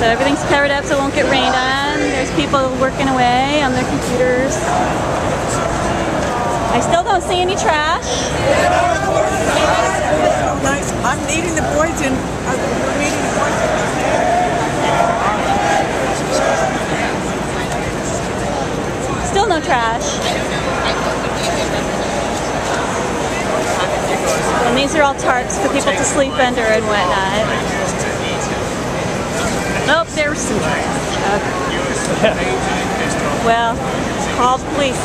So everything's covered up so it won't get rained on. There's people working away on their computers. I still don't see any trash. Nice. I'm needing the boys in. We're meeting the boys in. Still no trash. And these are all tarps for people to sleep under and whatnot. Oh, there's some trash. Okay. Well, call the police.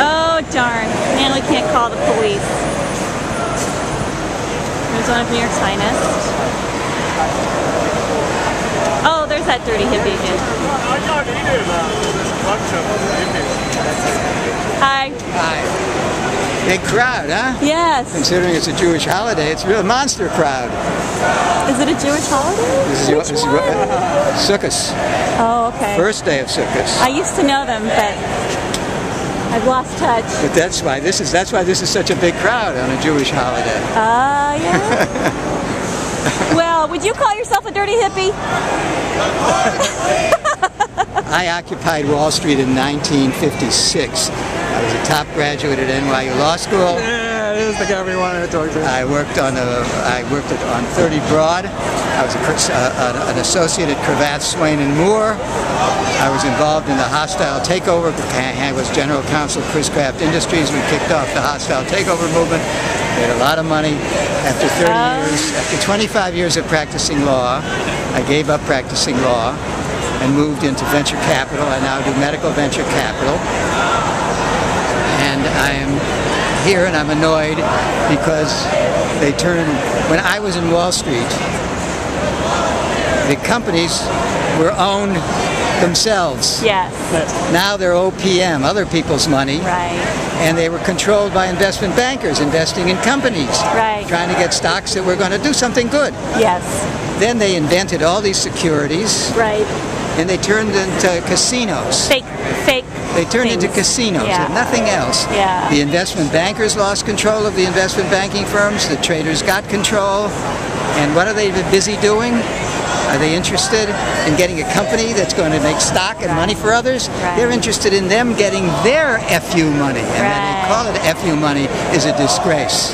Oh, darn. Man, we can't call the police. There's one of New York's finest. Oh, there's that dirty hippie again. Hi. Hi. Big crowd, huh? Yes. Considering it's a Jewish holiday, it's a real monster crowd. Is it a Jewish holiday? This is Sukkot. Oh, okay. First day of Sukkot. I used to know them, but I've lost touch. But that's why this is such a big crowd on a Jewish holiday. Yeah. Well, would you call yourself a dirty hippie? I occupied Wall Street in 1956. I was a top graduate at NYU Law School. Yeah, this is the guy we wanted to talk to. I worked on 30 Broad. I was an associate at Cravath, Swaine & Moore. I was involved in the hostile takeover. I was general counsel of Chris Craft Industries. We kicked off the hostile takeover movement. Made a lot of money. After 25 years of practicing law, I gave up practicing law and moved into venture capital. I now do medical venture capital. And I am here and I'm annoyed because when I was in Wall Street, the companies were owned themselves. Yes. Now they're OPM, other people's money. Right. And they were controlled by investment bankers investing in companies. Right. Trying to get stocks that were going to do something good. Yes. Then they invented all these securities. Right. And they turned into casinos. Fake. They turned things. into casinos and nothing else. Yeah. The investment bankers lost control of the investment banking firms. The traders got control. And what are they busy doing? Are they interested in getting a company that's going to make stock and money for others? Right. They're interested in them getting their FU money. And then they call it FU money is a disgrace.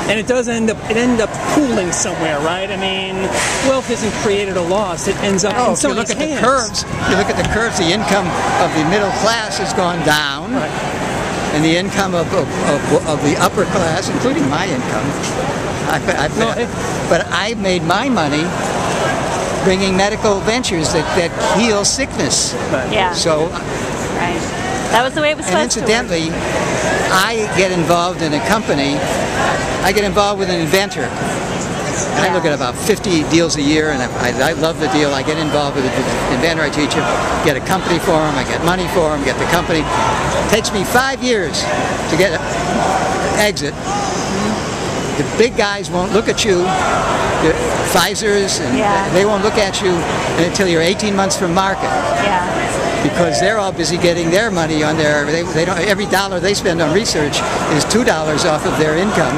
And it does end up pooling somewhere, right? I mean, wealth isn't created or lost. It ends up in somebody's hands. If you look at the curves, the income of the middle class has gone down. Right. And the income of the upper class, including my income, but I made my money bringing medical ventures that heal sickness. Right. Yeah. So, right. That was the way it was supposed to work. And incidentally, I get involved in a company. I get involved with an inventor. And I look at about 50 deals a year, and I love the deal. I get involved with the inventor. I teach him, get a company for him. I get money for him, get the company. It takes me 5 years to get an exit. The big guys won't look at you, the Pfizer's, and they won't look at you until you're 18 months from market. Yeah. Because they're all busy getting their money on their. They don't. Every dollar they spend on research is $2 off of their income.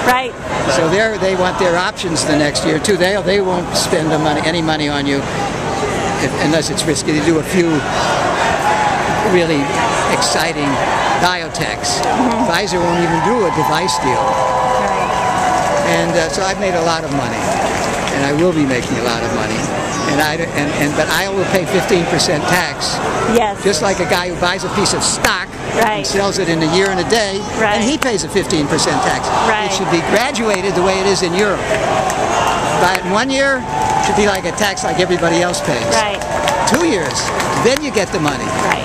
Right. So they want their options the next year too. They won't spend any money on you unless it's risky. They do a few really exciting biotechs. Pfizer won't even do a device deal. And so I've made a lot of money, and I will be making a lot of money. But I will pay 15% tax. Yes. Just like a guy who buys a piece of stock and sells it in a year and a day, and he pays a 15% tax. It should be graduated the way it is in Europe. Buy it in 1 year, it should be like a tax like everybody else pays. Right. 2 years, then you get the money. Right.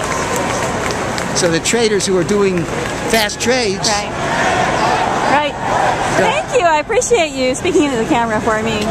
So the traders who are doing fast trades. Right. Thank you. I appreciate you speaking into the camera for me.